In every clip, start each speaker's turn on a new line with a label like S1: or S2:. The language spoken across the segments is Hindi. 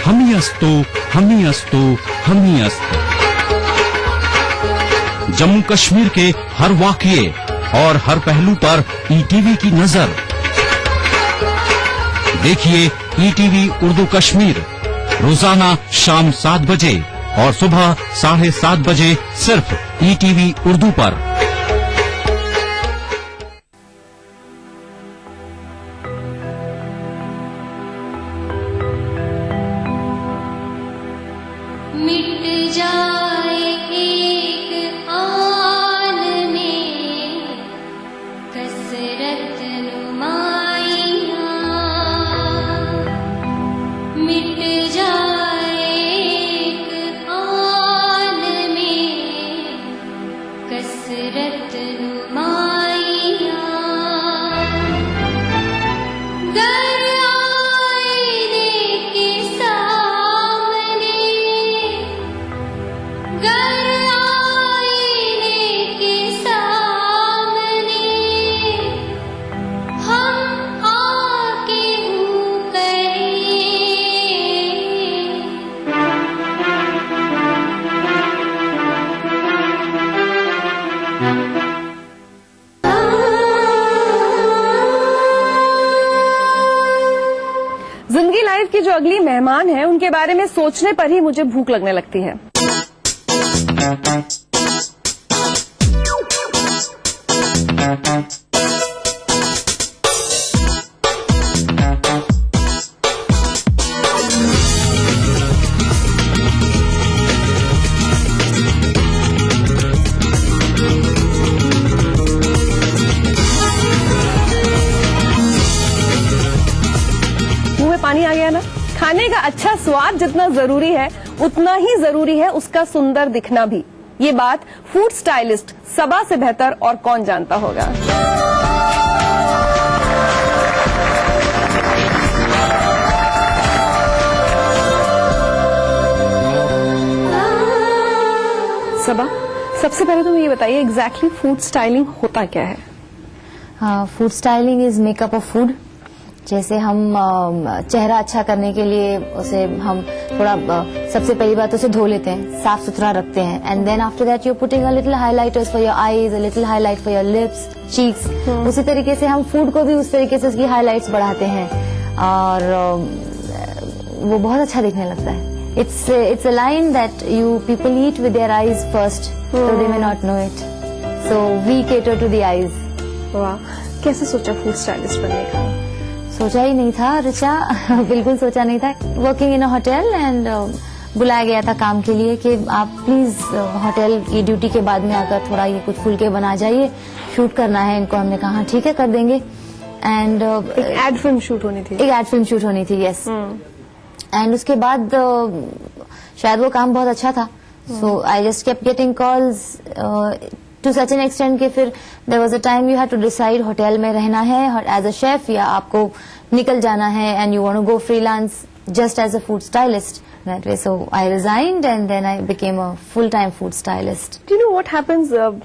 S1: हमी अस्तो हमी अस्तो हमी अस्तो। जम्मू कश्मीर के हर वाकये और हर पहलू पर ईटीवी की नजर। देखिए ईटीवी उर्दू कश्मीर रोजाना शाम 7 बजे और सुबह 7:30 बजे सिर्फ ईटीवी उर्दू पर।
S2: मिट जाए एक आन में कसरत नुमाइयां, मिट जाए एक आन में कसरत नुमाइयां। गर आईने के सामने, गर आईने के सामने हम आके हूँ करें।
S3: जिंदगी लाइफ की जो अगली मेहमान है उनके बारे में सोचने पर ही मुझे भूख लगने लगती है। मुंह में पानी आ गया ना। खाने का अच्छा स्वाद जितना जरूरी है उतना ही जरूरी है उसका सुंदर दिखना भी। ये बात फूड स्टाइलिस्ट सबा से बेहतर और कौन जानता होगा। सबा, सबसे पहले तो ये बताइए एग्जैक्टली फूड स्टाइलिंग होता क्या है?
S4: Food styling is makeup of food. जैसे हम चेहरा अच्छा करने के लिए उसे हम थोड़ा सबसे पहली बात उसे धो लेते हैं, साफ सुथरा रखते हैं, and then after that you putting a little highlighters for your eyes, a little highlight for your lips, cheeks. उसी तरीके से हम फूड को भी उस तरीके से उसकी हाईलाइट्स बढ़ाते हैं और वो बहुत अच्छा दिखने लगता है। It's a line that you people eat with their eyes first, so they may not know it. So we cater to the eyes.
S3: वाह, कैसे सोचा फूड स्टाइलिस्ट बनने का?
S4: सोचा ही नहीं था ऋचा, बिल्कुल सोचा नहीं था। Working in a hotel and बुलाया गया था काम के लिए कि आप प्लीज होटल की ड्यूटी के बाद में आकर थोड़ा ये कुछ फुलके बना जाइए, शूट करना है इनको। हमने कहा ठीक है कर देंगे। एंड
S3: एक एड फिल्म शूट होनी थी।
S4: एक एड फिल्म शूट होनी थी, यस। एंड उसके बाद शायद वो काम बहुत अच्छा था, so I just kept getting calls to such an extent कि फिर there was a time you had to decide hotel में रहना है एज अ शेफ या आपको निकल जाना है and you want to go freelance just as a food stylist that way. So I resigned and then I became a full time food stylist.
S3: Do you know what happens जब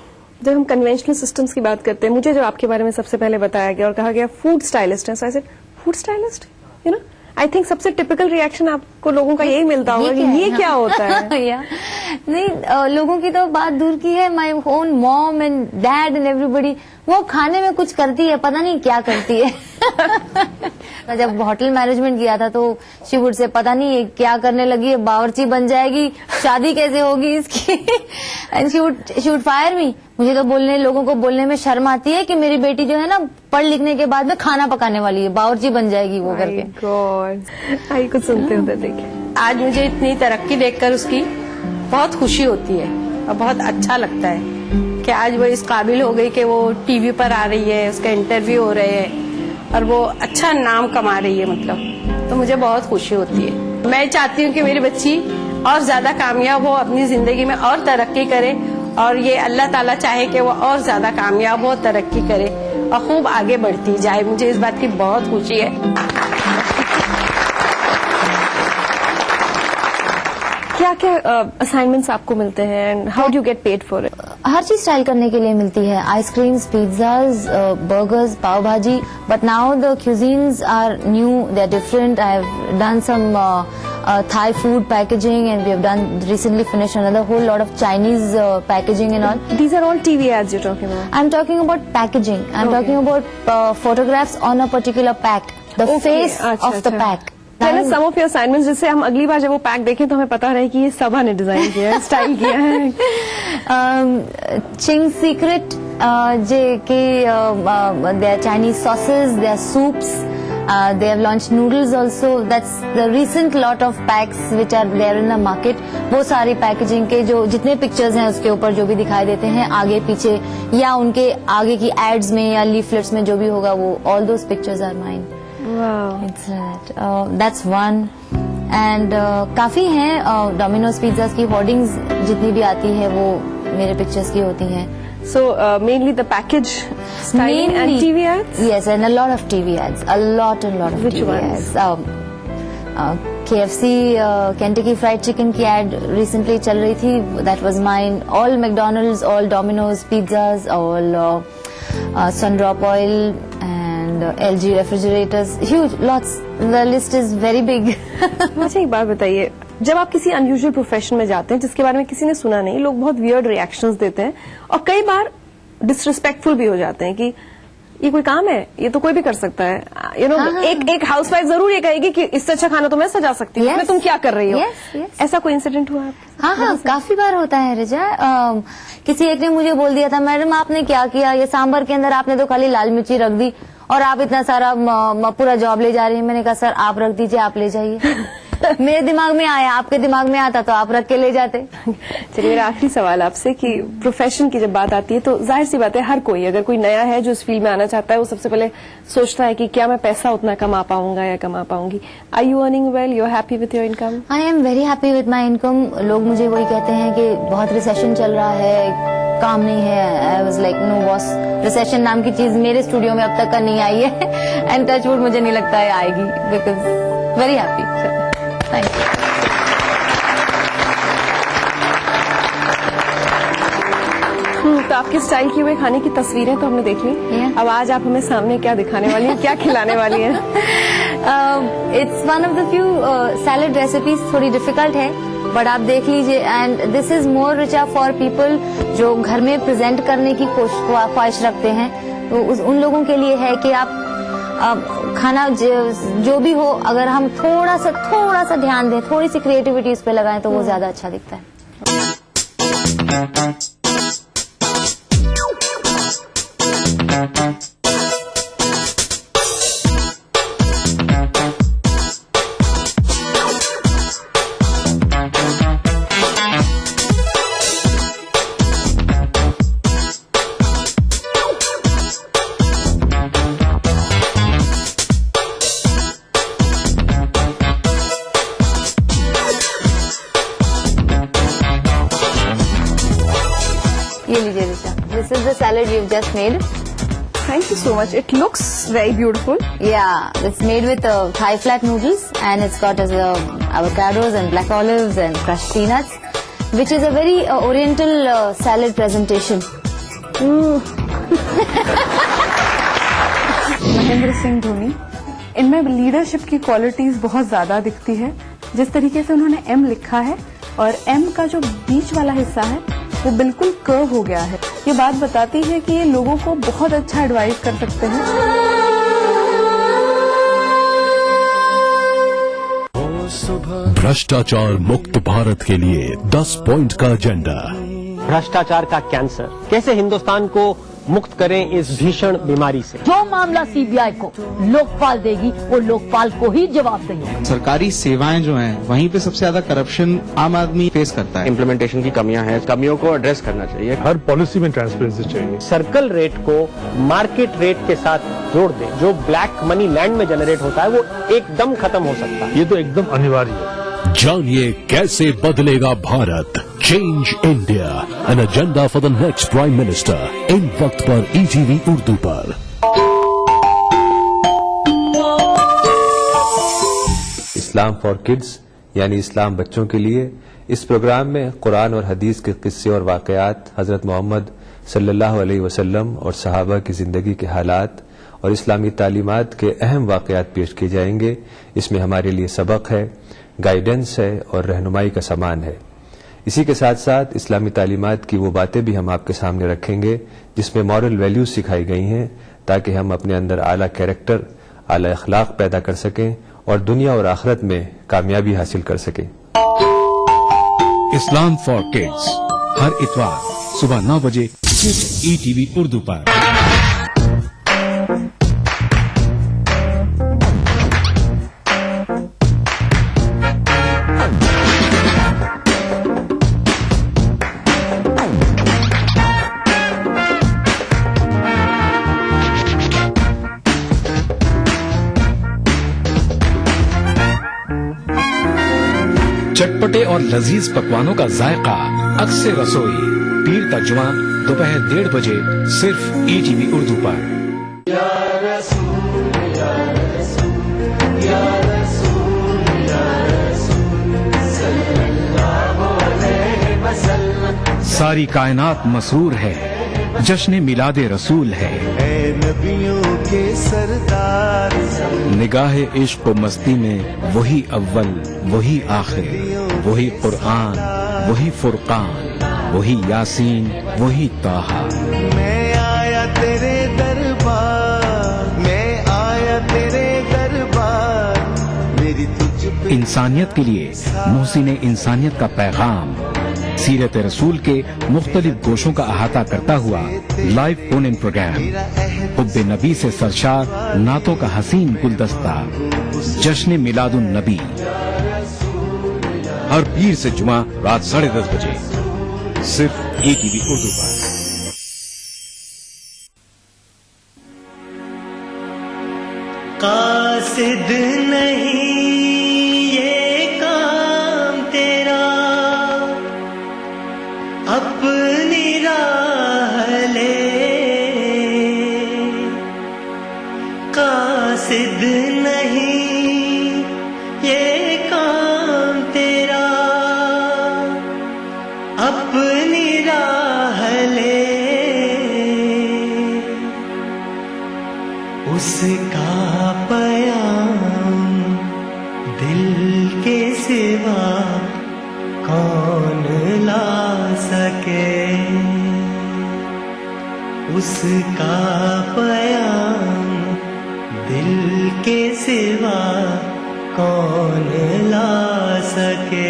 S3: हम कन्वेंशनल सिस्टम्स की बात करते हैं? मुझे जो आपके बारे में सबसे पहले बताया गया और कहा गया फूड स्टाइलिस्ट है, so I said food stylist, you know. I think सबसे टिपिकल रिएक्शन आपको लोगों का यही मिलता होगा कि ये क्या होता है।
S4: या नहीं, लोगों की तो बात दूर की है। My own mom and dad and everybody, वो खाने में कुछ करती है, पता नहीं क्या करती है। जब होटल मैनेजमेंट किया था तो शी वुड से पता नहीं ये क्या करने लगी है, बावर्ची बन जाएगी, शादी कैसे होगी इसकी। एंड शी वुड फायर मी। मुझे तो लोगों को बोलने में शर्म आती है कि मेरी बेटी जो है ना पढ़ लिखने के बाद में खाना पकाने वाली है, बावर्ची बन जाएगी वो करके।
S3: गॉड, आई कुछ सुनते होते देखिए।
S5: आज मुझे इतनी तरक्की देखकर उसकी बहुत खुशी होती है और बहुत अच्छा लगता है कि आज वो इस काबिल हो गई कि वो टीवी पर आ रही है, उसका इंटरव्यू हो रहे हैं और वो अच्छा नाम कमा रही है, मतलब तो मुझे बहुत खुशी होती है। मैं चाहती हूँ कि मेरी बच्ची और ज्यादा कामयाब हो, अपनी जिंदगी में और तरक्की करे और ये अल्लाह ताला चाहे कि वो और ज्यादा कामयाब हो, तरक्की करे और खूब आगे बढ़ती जाए। मुझे इस बात की बहुत खुशी है।
S3: क्या क्या असाइनमेंट्स आपको मिलते हैं and how do you get paid for it?
S4: हर चीज ट्राई करने के लिए मिलती है, ice creams, pizzas, burgers, pav bhaji. But now the cuisines are new, they are different. I have done some Thai food packaging, and we have done recently finished another whole lot of Chinese packaging and all.
S3: These are all TV ads you're talking about.
S4: I'm talking about packaging. I'm talking about photographs on a particular pack. The face of the pack.
S3: Tell us some of your assignments, जिससे हम अगली बार जब वो पैक देखें तो हमें पता रहे कि ये सबा ने डिजाइन किया है, स्टाइल किया है.
S4: Ching's Secret, their Chinese sauces, their soups. They have launched noodles also. That's the recent lot of packs which are there in the market. वो सारी पैकेजिंग के जो जितने पिक्चर्स हैं उसके ऊपर जो भी दिखाई देते हैं आगे पीछे या उनके आगे की एड्स में या लीफलेट्स में जो भी होगा वो all those pictures are mine.
S3: Wow.
S4: It's that's one. And काफी हैं डोमिनोज पिज्जाज की होर्डिंग्स जितनी भी आती है वो मेरे पिक्चर्स की होती हैं.
S3: So mainly the package styling and TV ads?
S4: Yes, and a lot of TV ads. A lot of
S3: Which
S4: TV
S3: ones?
S4: ads. KFC, Kentucky Fried Chicken की ad recently चल रही थी. That was mine. All McDonald's, all Domino's pizzas, all Sundrop oil and LG refrigerators. Huge, lots. The list is very big.
S3: मुझे एक बात बताइए, जब आप किसी अनयूजुअल प्रोफेशन में जाते हैं जिसके बारे में किसी ने सुना नहीं, लोग बहुत वियर्ड रिएक्शंस देते हैं और कई बार डिसरिस्पेक्टफुल भी हो जाते हैं कि ये कोई काम है, ये तो कोई भी कर सकता है. यू नो, एक हाउसवाइफ जरूर ये कहेगी कि इससे अच्छा खाना तो मैं सजा सकती हूँ,
S4: Yes.
S3: इसमें तुम क्या कर रही हो.
S4: Yes.
S3: ऐसा कोई इंसिडेंट हुआ आपके?
S4: हाँ, काफी बार होता है रिजा. किसी एक ने मुझे बोल दिया था, मैडम आपने क्या किया, ये सांभर के अंदर आपने तो खाली लाल मिर्ची रख दी और आप इतना सारा पूरा जॉब ले जा रही हैं. मैंने कहा सर आप रख दीजिए, आप ले जाइए. मेरे दिमाग में आया, आपके दिमाग में आता तो आप रख के ले जाते.
S3: चलिए, मेरा आखिरी सवाल आपसे कि प्रोफेशन की जब बात आती है तो जाहिर सी बात है हर कोई अगर कोई नया है जो इस फील्ड में आना चाहता है वो सबसे पहले सोचता है कि क्या मैं पैसा उतना कमा पाऊंगा या कमा पाऊंगी. Are you earning well? You are happy with your income?
S4: I am very happy with my income. लोग मुझे वही कहते हैं कि बहुत रिसेशन चल रहा है, काम नहीं है. I was like no boss, recession नाम की चीज मेरे स्टूडियो में अब तक का नहीं आई है एंड टचवुड मुझे नहीं लगता है आएगी. Because very happy. Thank you.
S3: तो आपके स्टाइल की हुए खाने की तस्वीरें तो हमने देख ली.
S4: Yeah.
S3: अब आज आप हमें सामने क्या दिखाने वाली हैं, क्या खिलाने वाली हैं?
S4: It's one of the few salad recipes. थोड़ी डिफिकल्ट है बट आप देख लीजिए. And this is more Richa for people जो घर में प्रेजेंट करने की ख्वाहिश रखते हैं. तो उन लोगों के लिए है कि आप खाना जो भी हो, अगर हम थोड़ा सा ध्यान दें, थोड़ी सी क्रिएटिविटी इस पे लगाएं तो वो ज्यादा अच्छा दिखता है. ये लीजिए Richa, this is the salad you just made.
S3: Thank you so much. It looks very beautiful.
S4: Yeah, it's made with Thai flat noodles and it's got avocados and black olives and crushed peanuts, which is a very oriental salad presentation.
S6: Mahendra Singh Dhoni, इनमें लीडरशिप की क्वालिटीज बहुत ज्यादा दिखती है. जिस तरीके से उन्होंने एम लिखा है और एम का जो बीच वाला हिस्सा है वो बिल्कुल कर्व हो गया है. ये बात बताती है कि ये लोगों को बहुत अच्छा एडवाइस कर सकते हैं.
S7: भ्रष्टाचार मुक्त भारत के लिए 10 पॉइंट का एजेंडा.
S8: भ्रष्टाचार का कैंसर, कैसे हिंदुस्तान को मुक्त करें इस भीषण बीमारी से.
S9: जो मामला सीबीआई को लोकपाल देगी वो लोकपाल को ही जवाब देगी.
S10: सरकारी सेवाएं जो हैं वहीं पे सबसे ज्यादा करप्शन आम आदमी फेस करता है.
S8: इम्प्लीमेंटेशन की कमियां हैं, कमियों को एड्रेस करना चाहिए.
S11: हर पॉलिसी में ट्रांसपेरेंसी चाहिए.
S8: सर्कल रेट को मार्केट रेट के साथ जोड़ दे. जो ब्लैक मनी लैंड में जनरेट होता है वो एकदम खत्म हो सकता है.
S11: ये तो एकदम अनिवार्य है.
S7: जानिए कैसे बदलेगा Bharat. Change India, an agenda for the next prime minister. इन वक्त पर ETV उर्दू पर.
S12: इस्लाम फॉर किड्स यानी इस्लाम बच्चों के लिए. इस प्रोग्राम में कुरान और हदीस के किस्से और वाकयात, हजरत मोहम्मद सल्लल्लाहु अलैहि वसल्लम और सहाबा की जिंदगी के हालात और इस्लामी तालीमात के अहम वाकयात पेश किए जाएंगे. इसमें हमारे लिए सबक है, गाइडेंस है और रहनुमाई का सामान है। इसी के साथ साथ इस्लामी तालीमात की वो बातें भी हम आपके सामने रखेंगे जिसमें मॉरल वैल्यूज सिखाई गई हैं ताकि हम अपने अंदर आला कैरेक्टर, आला अखलाक पैदा कर सकें और दुनिया और आखिरत में कामयाबी हासिल कर सकें।
S1: इस्लाम फॉर किड्स हर इतवार सुबह 9 बजे सिर्फ ईटीवी उर्दू पर। चटपटे और लजीज पकवानों का जायका अक्सर रसोई पीर का जुमा दोपहर 1:30 बजे सिर्फ ईटीवी उर्दू पर। सारी कायनात मसरूर है, जश्न मिलादे रसूल है।
S13: नबियों के सरदार
S1: निगाहे इश्क व मस्ती में वही अव्वल वही आखिर, वही कुरआन वही फुरकान, वही यासीन वही ताहा।
S13: मैं आया तेरे दरबार, मैं आया तेरे दरबार, मेरी तुझ पे
S1: इंसानियत के लिए मोहसिन इंसानियत का पैगाम सीरत रसूल के मुख्तलिफ गोशों का अहाता करता हुआ लाइव फोन इन प्रोग्राम, हुब्बे नबी से सरशार नातों का हसीन गुलदस्ता, जश्न मिलादुन नबी, हर पीर से जुमा रात 10:30 बजे सिर्फ ईटीवी उर्दू पर।
S13: कासिद नहीं ये काम तेरा, अपनी राह ले, कासिद नहीं ये काम तेरा, अपनी राह ले, उसका पयाम दिल के सिवा कौन ला सके, उसका पयाम दिल के सिवा कौन ला सके।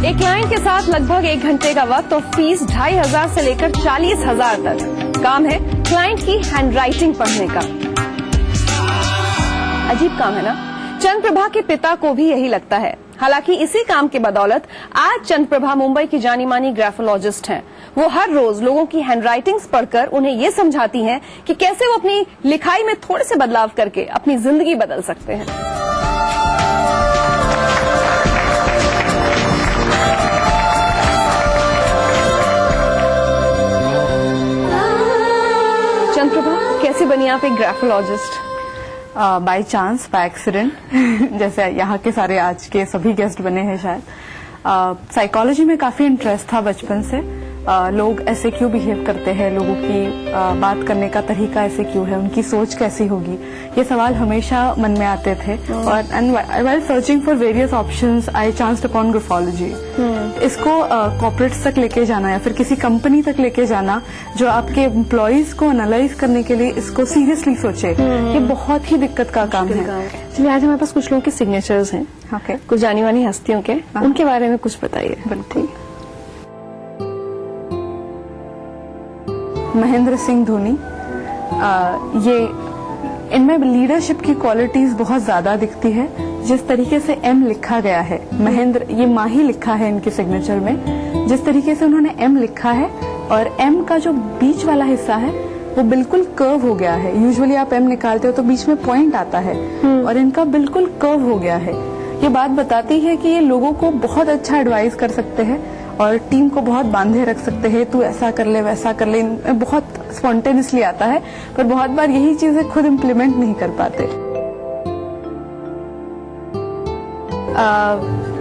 S3: एक क्लाइंट के साथ लगभग 1 घंटे का वक्त और फीस 2,500 से लेकर 40,000 तक। काम है क्लाइंट की हैंडराइटिंग पढ़ने का। अजीब काम है ना? चंद्रप्रभा के पिता को भी यही लगता है। हालांकि इसी काम की बदौलत आज चंद्रप्रभा मुंबई की जानी मानी ग्राफोलॉजिस्ट हैं। वो हर रोज लोगों की हैंडराइटिंग्स पढ़कर उन्हें ये समझाती हैं कि कैसे वो अपनी लिखाई में थोड़े से बदलाव करके अपनी जिंदगी बदल सकते हैं। चंद्रप्रभा, कैसे बनी आप एक graphologist?
S6: By chance, by accident जैसे यहाँ के सारे आज के सभी गेस्ट बने हैं शायद। साइकोलॉजी में काफी इंटरेस्ट था बचपन से। लोग ऐसे क्यों बिहेव करते हैं, लोगों की बात करने का तरीका ऐसे क्यों है, उनकी सोच कैसी होगी, ये सवाल हमेशा मन में आते थे। और while searching for various options I chanced upon graphology. इसको कॉर्पोरेट्स तक लेके जाना या फिर किसी कंपनी तक लेके जाना जो आपके एम्प्लॉयज को एनालाइज करने के लिए इसको सीरियसली सोचे, ये बहुत ही दिक्कत का काम है।
S3: चलिए, आज हमारे पास कुछ लोगों के सिग्नेचर्स हैं, कुछ जानी मानी हस्तियों के, उनके बारे में कुछ बताइए।
S6: बिल्कुल। महेंद्र सिंह धोनी, ये इनमें लीडरशिप की क्वालिटीज बहुत ज्यादा दिखती है। जिस तरीके से एम लिखा गया है, महेंद्र ये माही लिखा है इनके सिग्नेचर में, जिस तरीके से उन्होंने एम लिखा है और एम का जो बीच वाला हिस्सा है वो बिल्कुल कर्व हो गया है। यूजुअली आप एम निकालते हो तो बीच में पॉइंट आता है और इनका बिल्कुल कर्व हो गया है। ये बात बताती है कि ये लोगों को बहुत अच्छा एडवाइस कर सकते हैं और टीम को बहुत बांधे रख सकते हैं, तू ऐसा कर ले वैसा कर ले, बहुत स्पॉन्टेनियसली आता है, पर बहुत बार यही चीजें खुद इम्प्लीमेंट नहीं कर पाते।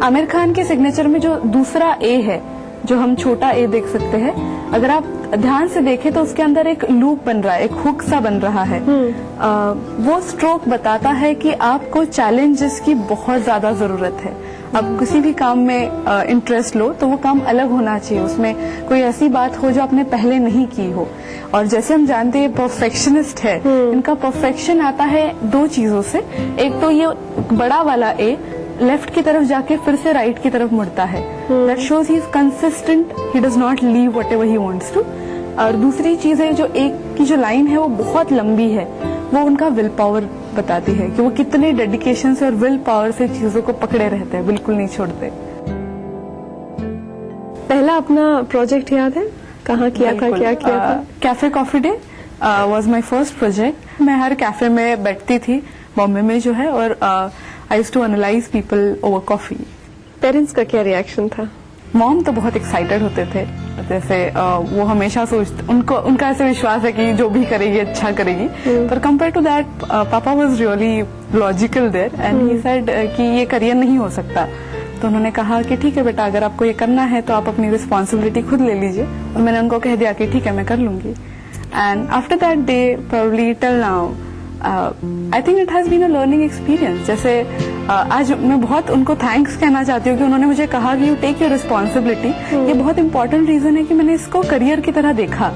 S6: आमिर खान के सिग्नेचर में जो दूसरा ए है, जो हम छोटा ए देख सकते हैं, अगर आप ध्यान से देखें तो उसके अंदर एक लूप बन रहा है, एक हुक सा बन रहा है। वो स्ट्रोक बताता है कि आपको चैलेंजेस की बहुत ज्यादा जरूरत है। आप किसी भी काम में इंटरेस्ट लो तो वो काम अलग होना चाहिए, उसमें कोई ऐसी बात हो जो आपने पहले नहीं की हो। और जैसे हम जानते हैं परफेक्शनिस्ट है, इनका परफेक्शन आता है दो चीजों से। एक तो ये बड़ा वाला ए लेफ्ट की तरफ जाके फिर से राइट की तरफ मुड़ता है, that shows he is consistent, he does not leave whatever he wants to. और दूसरी चीज है, जो एक की जो लाइन है वो बहुत लंबी है, वो उनका विल पावर बताती है कि वो कितने डेडिकेशन से और विल पावर से चीजों को पकड़े रहते हैं, बिल्कुल नहीं छोड़ते।
S3: पहला अपना प्रोजेक्ट याद है, कहाँ किया था, क्या किया था?
S6: Cafe coffee day was my first project. मैं हर कैफे में बैठती थी बॉम्बे में जो है, और I used to analyse people over coffee.
S3: Parents का क्या रिएक्शन था?
S6: मॉम तो बहुत एक्साइटेड होते थे, जैसे वो हमेशा सोचते, उनका ऐसे विश्वास है कि जो भी करेगी अच्छा करेगी, पर compare to that papa was really logical there and he said कि ये करियर नहीं हो सकता। तो उन्होंने कहा कि ठीक है बेटा, अगर आपको ये करना है तो आप अपनी रिस्पॉन्सिबिलिटी खुद ले लीजिए, और मैंने उनको कह दिया कि ठीक है मैं कर लूंगी। And after that day probably till now I think it has been a learning experience. जैसे आज मैं बहुत उनको थैंक्स कहना चाहती हूँ कि उन्होंने मुझे कहा कि यू टेक योर रिस्पॉन्सिबिलिटी। ये बहुत इंपॉर्टेंट रीजन है कि मैंने इसको करियर की तरह देखा।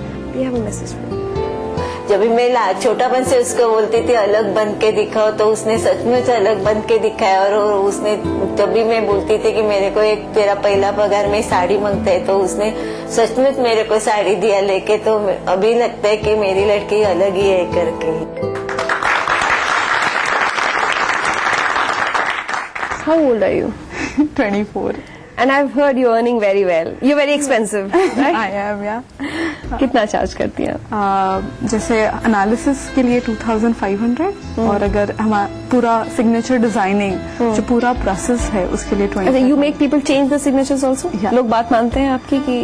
S14: जब भी मैं छोटापन से उसको बोलती थी अलग बन के दिखाओ, तो उसने सचमुच अलग बन के दिखाया। और उसने जब भी मैं बोलती थी कि मेरे को एक तेरा पहला पगार में साड़ी मांगता है, तो उसने सचमुच मेरे को साड़ी दिया लेके। तो अभी लगता है कि मेरी लड़की अलग ही है करके।
S3: How old are you?
S6: 24.
S3: And I've heard you're earning very well. You're very expensive, right?
S6: I am, yeah.
S3: कितना चार्ज करती हैं?
S6: जैसे एनालिसिस के लिए 2500, और अगर हमारा पूरा सिग्नेचर डिजाइनिंग जो पूरा प्रोसेस है उसके लिए 20।
S3: You make people change the signatures also? लोग बात मानते हैं आपकी कि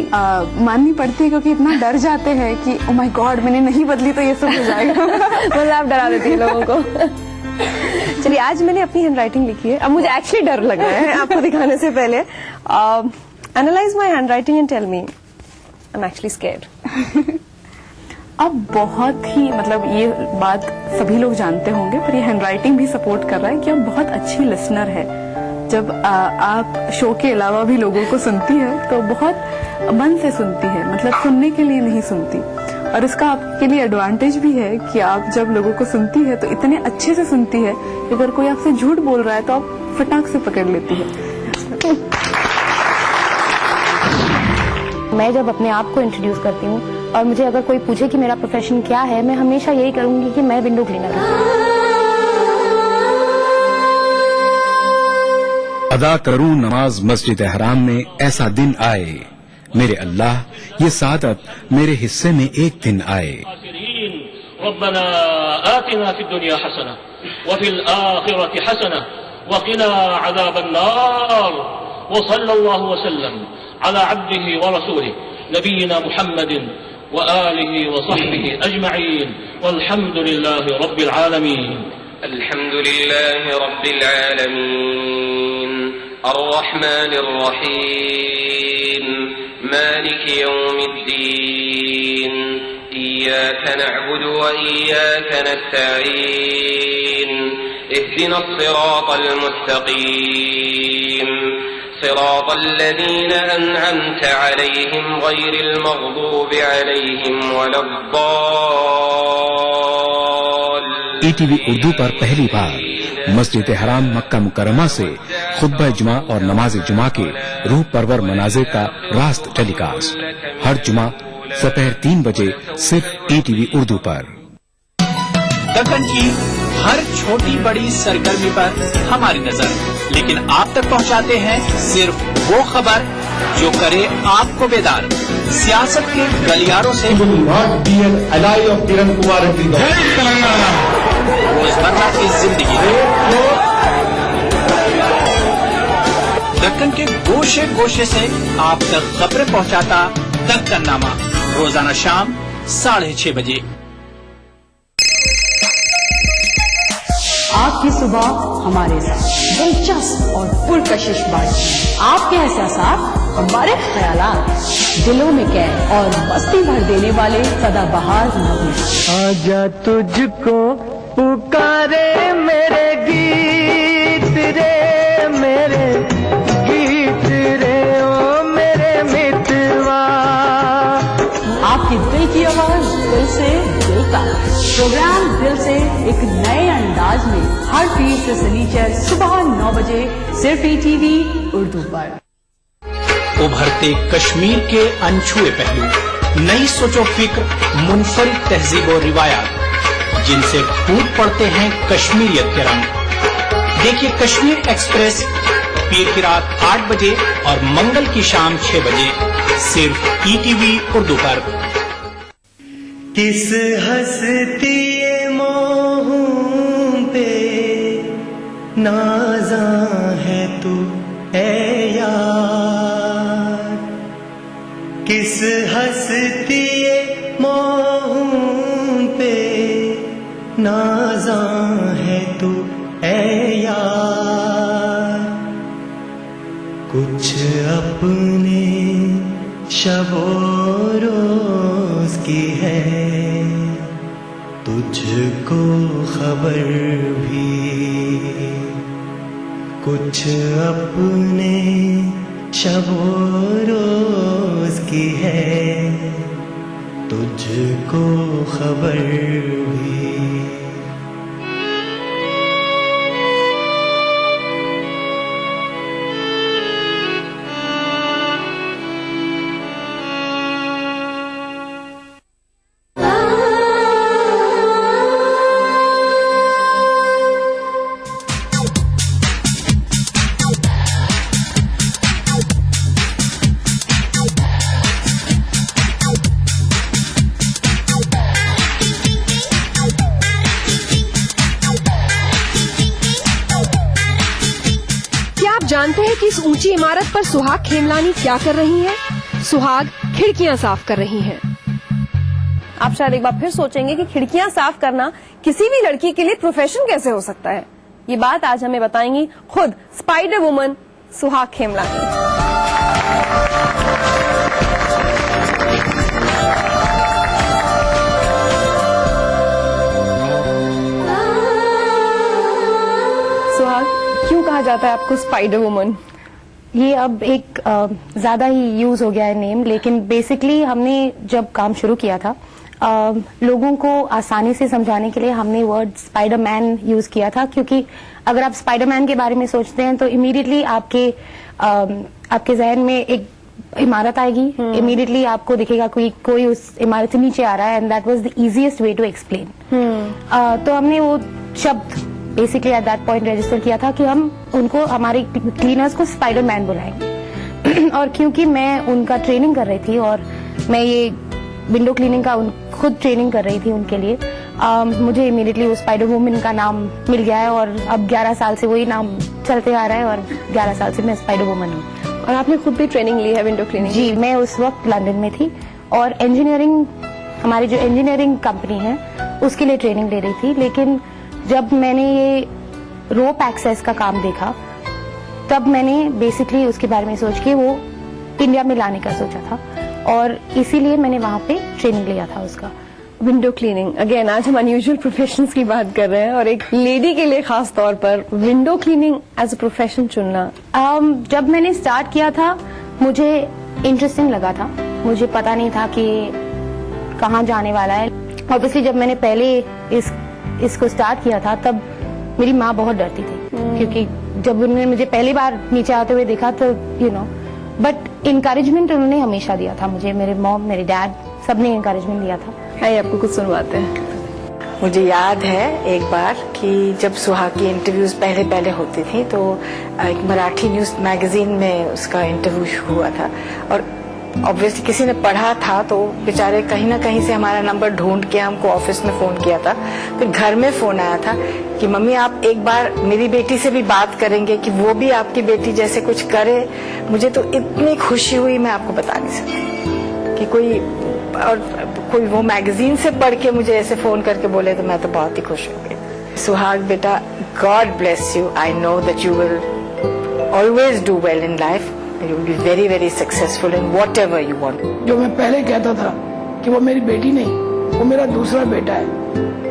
S6: माननी पड़ती है, क्योंकि इतना डर जाते हैं कि ओ माय गॉड मैंने नहीं बदली तो ये सब हो जाएगा।
S3: मतलब आप डरा देती है लोगों को। चलिए, आज मैंने अपनी हैंडराइटिंग लिखी है। अब मुझे एक्चुअली डर लग रहा है आपको दिखाने से पहले। Analyse my handwriting and tell me, I am actually scared.
S6: अब बहुत ही मतलब ये बात सभी लोग जानते होंगे, पर ये हैंडराइटिंग भी सपोर्ट कर रहा है कि आप बहुत अच्छी लिसनर है। जब आप शो के अलावा भी लोगों को सुनती है तो बहुत मन से सुनती है, मतलब सुनने के लिए नहीं सुनती। और इसका आपके लिए एडवांटेज भी है कि आप जब लोगों को सुनती है तो इतने अच्छे से सुनती है कि अगर कोई आपसे झूठ बोल रहा है तो आप फटाक से पकड़ लेती है।
S4: मैं जब अपने आप को इंट्रोड्यूस करती हूँ और मुझे अगर कोई पूछे कि मेरा प्रोफेशन क्या है, मैं हमेशा यही करूंगी कि मैं विंडो क्लीनर हूँ।
S1: अदा करूं नमाज मस्जिद हराम में, ऐसा दिन आए मेरे अल्लाह, ये सादत मेरे हिस्से में एक दिन आए।
S15: रब्बना आतिना फिद दुनिया हसना व फिल आखिरति हसना व क़िना अज़ाबन नार व सल्लल्लाहु वसल्लम अला अब्दिही व रसूलिही नबीना मुहम्मदिन व आलिही व सहबिही अजमईन वल्हम्दुलिल्लाहि रब्बिल आलमीन।
S16: अल्हम्दुलिल्लाहि रब्बिल आलमीन अर्रहमानिर रहीम मालिक यौमिद्दीन इय्याक नअबुदु व इय्याक नस्तईन इहदिनस सिरातल मुस्तकीम सिरातल लज़ीना अनअमता अलैहिम गैरिल मग़दूबि अलैहिम वलद्दाल्लीन।
S1: ईटीवी उर्दू पर पहली बार मस्जिद हराम मक्का मुकर्रमा से खुतबा जुमा और नमाज जुमा के रूह परवर मनाज़िर का रास्त टेलीकास्ट हर जुमा दोपहर 3 बजे सिर्फ ईटीवी उर्दू पर।
S17: दक्कन की हर छोटी बड़ी सरगर्मी पर हमारी नजर, लेकिन आप तक पहुंचाते हैं सिर्फ वो खबर जो करे आपको बेदार। सियासत के गलियारों से रोजमर्रा की जिंदगी दक्कन के गोशे गोशे से आप तक खबरें पहुंचाता दक्कननामा, रोजाना शाम 6:30 बजे।
S9: आपकी सुबह हमारे साथ दिलचस्प और पुरकशिश बातचीत, आपके एहसास हमारे ख्यालात, दिलों में कैद और मस्ती भर देने वाले सदाबहार नगमे।
S13: आजा तुझको पुकारे मेरे गीत रे, मेरे गीत रे, ओ मेरे मितवा।
S9: आपकी दिल की आवाज दिल से दिल तक। प्रोग्राम दिल से एक नए अंदाज में हर पीर से शनिचर सुबह 9 बजे सिर्फ ETV उर्दू पर।
S17: उभरते कश्मीर के अनछुए पहलू, नई सोचो फिक्र, मुनफरिद तहजीब और रिवायात जिनसे फूट पड़ते हैं कश्मीरियत के रंग। देखिए कश्मीर एक्सप्रेस पीर की रात 8 बजे और मंगल की शाम 6 बजे सिर्फ ETV उर्दू पर।
S13: किस हस्ती मोहूं पे नाज़ा है तू ऐ यार, किस हस्ती मोहूं पे नाज़ा है तू ऐ यार। कुछ अपने शबो रोज की है तुझको खबर भी, कुछ अपने शबो रोज की है तुझको खबर भी।
S3: जानते हैं कि इस ऊंची इमारत पर सुहाग खेमलानी क्या कर रही हैं? सुहाग खिड़कियां साफ कर रही हैं। आप शायद एक बार फिर सोचेंगे कि खिड़कियां साफ करना किसी भी लड़की के लिए प्रोफेशन कैसे हो सकता है। ये बात आज हमें बताएंगी खुद स्पाइडर वुमन सुहाग खेमलानी। क्यों कहा जाता है आपको स्पाइडर वुमन?
S4: ये अब एक ज्यादा ही यूज हो गया है नेम, लेकिन बेसिकली हमने जब काम शुरू किया था लोगों को आसानी से समझाने के लिए हमने वर्ड स्पाइडरमैन यूज किया था, क्योंकि अगर आप स्पाइडरमैन के बारे में सोचते हैं तो इमीडिएटली आपके जहन में एक इमारत आएगी, इमीडिएटली आपको दिखेगा कोई उस इमारत से नीचे आ रहा है, and that was the easiest way to explain. तो हमने वो शब्द basically at that point register किया था कि हम उनको, हमारे क्लीनर्स को स्पाइडरमैन बुलाएंगे। और क्योंकि मैं उनका ट्रेनिंग कर रही थी और मैं ये विंडो क्लीनिंग का खुद ट्रेनिंग कर रही थी उनके लिए, मुझे इमीडिएटली वो स्पाइडर वुमन का नाम मिल गया है और अब 11 साल से वही नाम चलते आ रहा है और 11 साल से मैं स्पाइडर वुमन हूँ।
S3: और आपने खुद भी ट्रेनिंग ली है विंडो क्लीनिंग?
S4: जी, मैं उस वक्त लंदन में थी और इंजीनियरिंग, हमारी जो इंजीनियरिंग कंपनी है उसके लिए ट्रेनिंग ले रही थी। लेकिन जब मैंने ये रोप एक्सेस का काम देखा तब मैंने बेसिकली उसके बारे में सोच के वो इंडिया में लाने का सोचा था और इसीलिए मैंने वहां पे ट्रेनिंग लिया था उसका।
S3: विंडो क्लीनिंग, अगेन आज हम अनयूजुअल प्रोफेशंस की बात कर रहे हैं और एक लेडी के लिए खास तौर पर window cleaning as a profession चुनना।
S4: जब मैंने स्टार्ट किया था मुझे इंटरेस्टिंग लगा था, मुझे पता नहीं था कि कहाँ जाने वाला है। ऑब्वियसली जब मैंने पहले इसको स्टार्ट किया था तब मेरी माँ बहुत डरती थी, क्योंकि जब उन्होंने मुझे पहली बार नीचे आते हुए देखा तो बट इनकरेजमेंट उन्होंने हमेशा दिया था मुझे, मेरे मॉम, मेरे डैड, सबने इनकरेजमेंट दिया था।
S3: है आपको कुछ सुनवाते हैं?
S18: मुझे याद है एक बार कि जब सुहाग की इंटरव्यूज पहले होती थी तो एक मराठी न्यूज मैगजीन में उसका इंटरव्यू हुआ था और ऑब्वियसली किसी ने पढ़ा था तो बेचारे कहीं ना कहीं से हमारा नंबर ढूंढ के हमको ऑफिस में फोन किया था। फिर घर में फोन आया था कि मम्मी आप एक बार मेरी बेटी से भी बात करेंगे कि वो भी आपकी बेटी जैसे कुछ करे। मुझे तो इतनी खुशी हुई, मैं आपको बता नहीं सकती कि कोई वो मैगजीन से पढ़ के मुझे ऐसे फोन करके बोले तो मैं तो बहुत ही खुश हो गई। सुहाग बेटा, God bless you. I know that you will always do well in life. You will be very, very successful in whatever you want.
S19: जो मैं पहले कहता था कि वो मेरी बेटी नहीं, वो मेरा दूसरा बेटा है,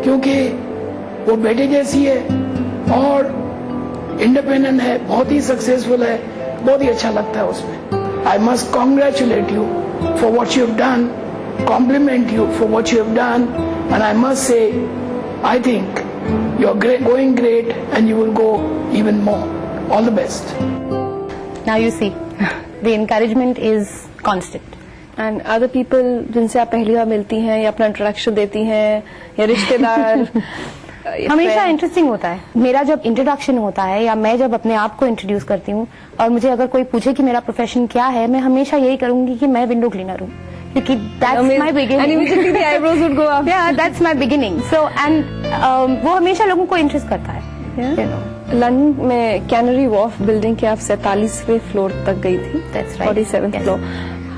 S19: क्योंकि वो बेटे जैसी है और इंडिपेंडेंट है, बहुत ही सक्सेसफुल है, बहुत ही अच्छा लगता है उसमें। I must congratulate you for what you have done, compliment you for what you have done, and I must say, I think you are going great and you will go even more. All the best.
S5: Now you see, the encouragement is constant.
S3: And other people जिनसे आप पहली बार मिलती हैं या अपना इंट्रोडक्शन देती हैं या रिश्तेदार
S4: हमेशा इंटरेस्टिंग होता है। मेरा जब इंट्रोडक्शन होता है या मैं जब अपने आप को इंट्रोड्यूस करती हूँ और मुझे अगर कोई पूछे कि मेरा प्रोफेशन क्या है, मैं हमेशा यही करूंगी कि मैं विंडो क्लीनर हूँ, क्योंकि that's my beginning.
S3: Eyebrows would go up.
S4: Yeah that's my beginning. So and वो हमेशा लोगों को इंटरेस्ट करता है।
S3: लंदन में कैनरी वॉर्फ बिल्डिंग के आप 47वें फ्लोर तक गई थी।
S4: That's right.
S3: 47th floor.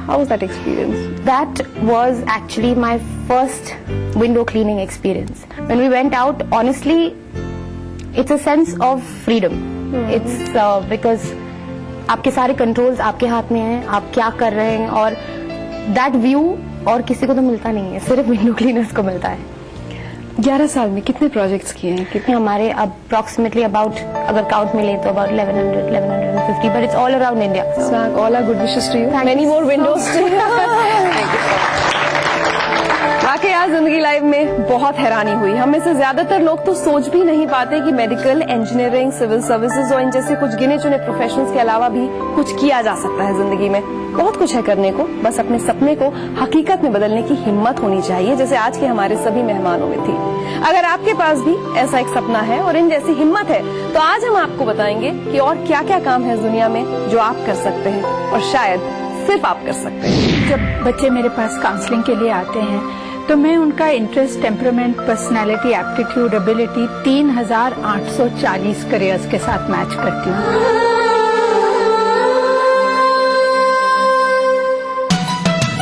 S3: How was that experience?
S4: That was actually my first window cleaning experience. When we went out, honestly, it's a sense of freedom. It's because आपके सारे कंट्रोल्स आपके हाथ में हैं, आप क्या कर रहे हैं, और that view और किसी को तो मिलता नहीं है, सिर्फ विंडो क्लीनर्स को मिलता है।
S3: 11 साल में कितने प्रोजेक्ट्स किए हैं?
S4: कितने हमारे अप्रोक्सीमेटली अबाउट, अगर काउंट में ले तो about 1150, but it's all around India.
S3: So all are good wishes to you, many more windows too. वाकई आज जिंदगी लाइफ में बहुत हैरानी हुई। हम में से ज्यादातर लोग तो सोच भी नहीं पाते कि मेडिकल, इंजीनियरिंग, सिविल सर्विसेज और इन जैसे कुछ गिने चुने प्रोफेशंस के अलावा भी कुछ किया जा सकता है जिंदगी में। बहुत कुछ है करने को, बस अपने सपने को हकीकत में बदलने की हिम्मत होनी चाहिए, जैसे आज के हमारे सभी मेहमानों में थी। अगर आपके पास भी ऐसा एक सपना है और इन जैसी हिम्मत है, तो आज हम आपको बताएंगे कि और क्या क्या काम है दुनिया में जो आप कर सकते हैं और शायद सिर्फ आप कर सकते हैं।
S20: जब बच्चे मेरे पास काउंसलिंग के लिए आते हैं तो मैं उनका interest, temperament, personality, aptitude, ability 3840 careers के साथ मैच करती हूँ।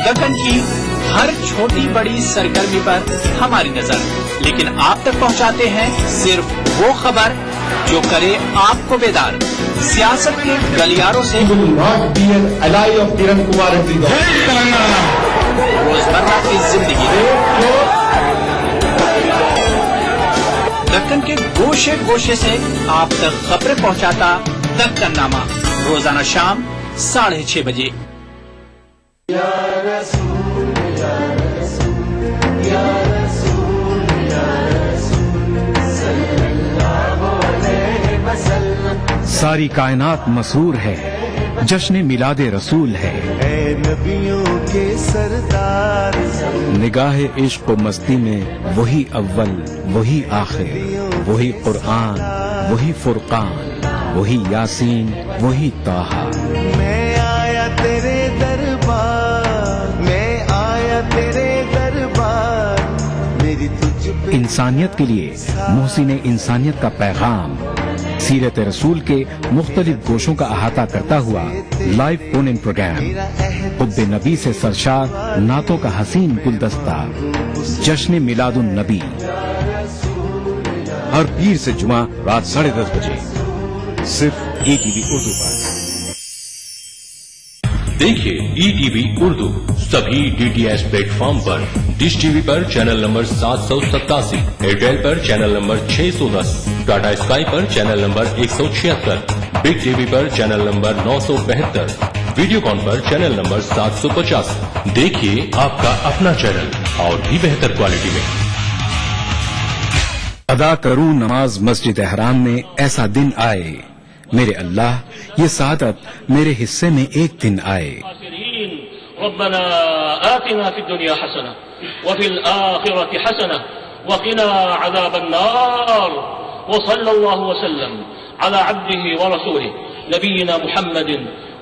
S17: दक्कन की हर छोटी बड़ी सरगर्मी पर हमारी नजर, लेकिन आप तक पहुंचाते हैं सिर्फ वो खबर जो करे आपको बेदार। सियासत के गलियारों से रोजमर्रा की जिंदगी, दक्कन के गोशे गोशे से आप तक खबरें पहुंचाता दक्कननामा, रोजाना शाम 6:30 बजे।
S1: सारी कायनात मसरूर है, जश्न मिलादे रसूल है।
S13: नबियों के सरदार,
S1: निगाह इश्क व मस्ती में वही अव्वल, वही आखिर, वही कुरआन, वही फुरकान, वही यासीन, वही ताहा।
S13: मैं आया तेरे दरबार, मैं आया तेरे दरबार, मेरी तुझ पे
S1: इंसानियत के लिए मोहसिन इंसानियत का पैगाम, सीरत रसूल के मुख्तलिफ गोशों का अहाता करता हुआ लाइव फोन इन प्रोग्राम, हुब्बे नबी से सरशार नातों का हसीन गुलदस्ता, जश्न मिलादुन नबी,
S7: हर पीर से जुमा रात 10:30 बजे सिर्फ ETV उर्दू पर।
S21: देखिए ETV उर्दू सभी DTH प्लेटफॉर्म पर, डिश टीवी पर चैनल नंबर 787, एयरटेल पर चैनल नंबर 610, टाटा स्काई पर चैनल नंबर 176, बिग टीवी पर चैनल नंबर 972, वीडियोकॉन पर चैनल नंबर 750। देखिए आपका अपना चैनल और भी बेहतर क्वालिटी में।
S1: अदा करूं नमाज मस्जिद हराम में, ऐसा दिन आए मेरे अल्लाह, ये सादत मेरे हिस्से में एक दिन आए।
S15: रब्बना आतिना फिद दुनिया हसना व फिल आखिरति हसना व क़िना अज़ाबन नार व सल्लल्लाहु वसल्लम अला अब्दिही व रसूलिही नबीना मुहम्मदिन